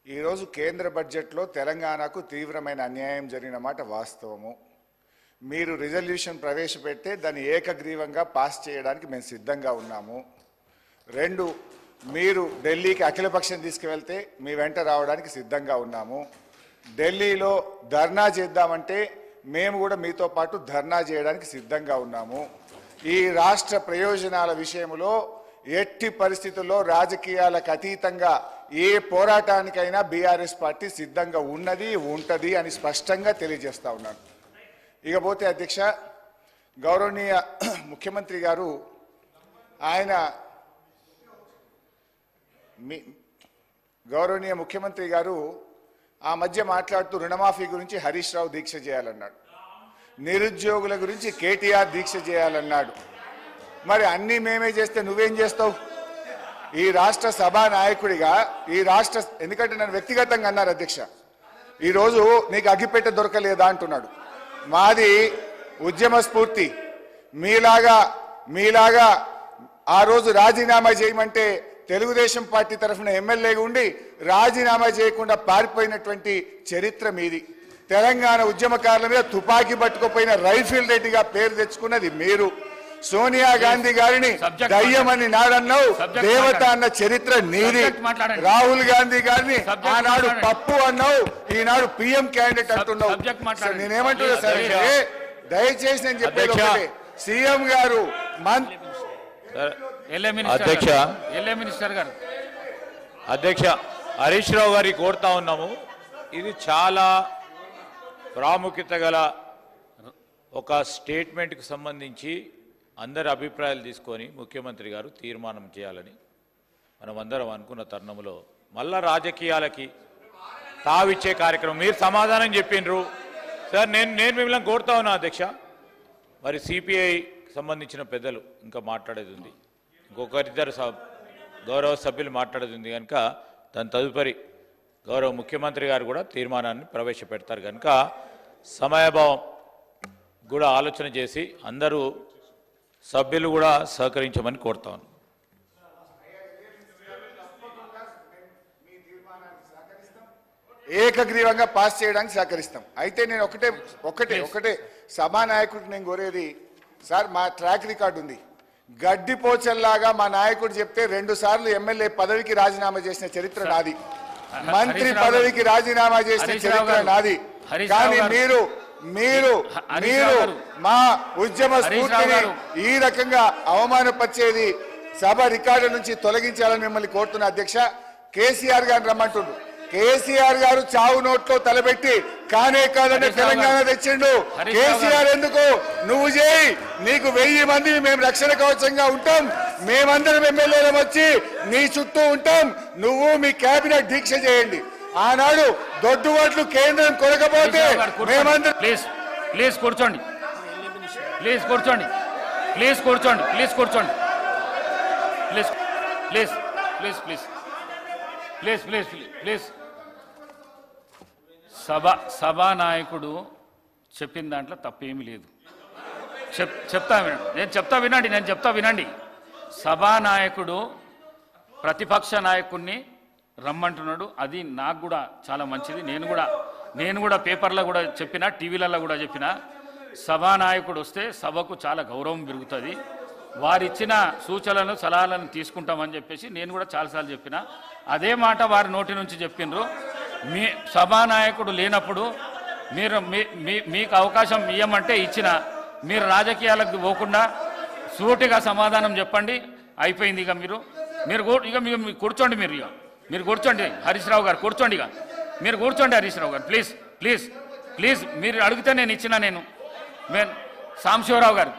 ఈరోజు కేంద్ర బడ్జెట్లో తెలంగాణకు తీవ్రమైన అన్యాయం జరిగిన మాట వాస్తవము. మీరు రిజల్యూషన్ ప్రవేశపెడితే దాన్ని ఏకగ్రీవంగా పాస్ చేయడానికి మేము సిద్ధంగా ఉన్నాము. 2, మీరు ఢిల్లీకి అఖిలపక్షం తీసుకువెళ్తే మీ వెంట రావడానికి సిద్ధంగా ఉన్నాము. ఢిల్లీలో ధర్నా చేద్దామంటే మేము కూడా మీతో పాటు ధర్నా చేయడానికి సిద్ధంగా ఉన్నాము. ఈ రాష్ట్ర ప్రయోజనాల విషయంలో ఎట్టి పరిస్థితుల్లో రాజకీయాలకు అతీతంగా ఏ పోరాటానికైనా బీఆర్ఎస్ పార్టీ సిద్ధంగా ఉన్నది ఉంటది అని స్పష్టంగా తెలియజేస్తా ఉన్నాను. ఇకపోతే అధ్యక్ష, గౌరవనీయ ముఖ్యమంత్రి గారు ఆ మధ్య మాట్లాడుతూ రుణమాఫీ గురించి హరీష్ రావు దీక్ష చేయాలన్నాడు, నిరుద్యోగుల గురించి కేటీఆర్ దీక్ష చేయాలన్నాడు. మరి అన్నీ మేమే చేస్తే నువ్వేం చేస్తావు? ఈ రాష్ట్ర సభా నాయకుడిగా ఎందుకంటే నన్ను వ్యక్తిగతంగా అన్నారు అధ్యక్ష, ఈరోజు నీకు అగ్గిపెట్టె దొరకలేదా అంటున్నాడు. మాది ఉద్యమ స్ఫూర్తి. మీలాగా ఆ రోజు రాజీనామా చేయమంటే తెలుగుదేశం పార్టీ తరఫున ఎమ్మెల్యేగా ఉండి రాజీనామా చేయకుండా పారిపోయినటువంటి చరిత్ర మీది. తెలంగాణ ఉద్యమకారుల మీద తుపాకీ పట్టుకుపోయిన రైఫిల్ రెడ్డిగా పేరు తెచ్చుకున్నది మీరు. సోనియా గాంధీ గారిని దయ్యమని నాడన్నావు, దేవత అన్న చరిత్ర నీది. రాహుల్ గాంధీ గారిని ఆనాడు పప్పు అన్నావు, ఈనాడు పిఎం క్యాండిడేట్ అంటున్నావు. నేనేమంటున్నా సరే, దయచేసి నేను చెప్పేది ఒకటే, సీఎం గారు అధ్యక్ష హరీష్ రావు గారికి కోరుతా ఉన్నాము. ఇది చాలా ప్రాముఖ్యత గల ఒక స్టేట్మెంట్కి సంబంధించి అందరి అభిప్రాయాలు తీసుకొని ముఖ్యమంత్రి గారు తీర్మానం చేయాలని మనమందరం అనుకున్న తరుణంలో మళ్ళా రాజకీయాలకి తావిచ్చే కార్యక్రమం మీరు సమాధానం చెప్పిండ్రు సార్. నేను మిమ్మల్ని కోరుతా ఉన్నా అధ్యక్ష, మరి సిపిఐకి సంబంధించిన పెద్దలు ఇంకా మాట్లాడేది ఉంది, ఇంకొకరిద్దరు గౌరవ సభ్యులు మాట్లాడేది ఉంది కనుక దాని తదుపరి గౌరవ ముఖ్యమంత్రి గారు కూడా తీర్మానాన్ని ప్రవేశపెడతారు కనుక సమయభావం కూడా ఆలోచన చేసి అందరూ సభ్యులు కూడా సహకరించమని కోరుతాను. ఏకగ్రీవంగా పాస్ చేయడానికి సహకరిస్తాం. అయితే నేను ఒకటే సభానాయకుడికి నేను కోరేది సార్, మా ట్రాక్ రికార్డు ఉంది. గడ్డిపోచల్లాగా మా నాయకుడు చెప్తే 2 సార్లు ఎమ్మెల్యే పదవికి రాజీనామా చేసిన చరిత్ర నాది, మంత్రి పదవికి రాజీనామా చేసిన చరిత్ర నాది. కానీ మీరు మా ఉద్యమ స్ఫూర్తిని ఈ రకంగా అవమానపరిచేది సభ రికార్డు నుంచి తొలగించాలని మిమ్మల్ని కోరుతున్న అధ్యక్ష. కేసీఆర్ గారిని రమ్మంటుండ్రు. కేసీఆర్ గారు చావు నోట్లో తలబెట్టి కానే కాదని తెలంగాణ తెచ్చిండు. కేసీఆర్ ఎందుకు? నువ్వు చేయి, నీకు 1000 మంది మేము రక్షణ కవచంగా ఉంటాం. మేమందరం ఎమ్మెల్యేలు వచ్చి నీ చుట్టూ ఉంటాం. నువ్వు మీ కేబినెట్ దీక్ష చేయండి. ఆనాడు దొడ్డుబాట్లు కేంద్రం కొనకపోతే మేమందరం ప్లీజ్ కూర్చోండి. సభానాయకుడు చెప్పిన దాంట్లో తప్పేమీ లేదు. నేను చెప్తా వినండి. సభానాయకుడు ప్రతిపక్ష నాయకుడిని రమ్మంటున్నాడు, అది నాకు కూడా చాలా మంచిది. నేను కూడా పేపర్లో కూడా చెప్పిన, టీవీలలో కూడా చెప్పిన, సభానాయకుడు వస్తే సభకు చాలా గౌరవం పెరుగుతుంది. వారిచ్చిన సూచనలను సలహాలను తీసుకుంటామని చెప్పేసి నేను కూడా చాలాసార్లు చెప్పిన. అదే మాట వారి నోటి నుంచి చెప్పిండ్రు. మీ సభానాయకుడు లేనప్పుడు మీకు అవకాశం ఇవ్వమంటే ఇచ్చిన, మీరు రాజకీయాలకు పోకుండా సూటిగా సమాధానం చెప్పండి, అయిపోయింది. ఇక మీరు కూర్చోండి. మీరు కూర్చోండి హరీష్ రావు గారు, కూర్చోండి. మీరు కూర్చోండి హరీష్ రావు గారు, ప్లీజ్ మీరు అడిగితే నేను ఇచ్చిన. సాంబశివరావు గారు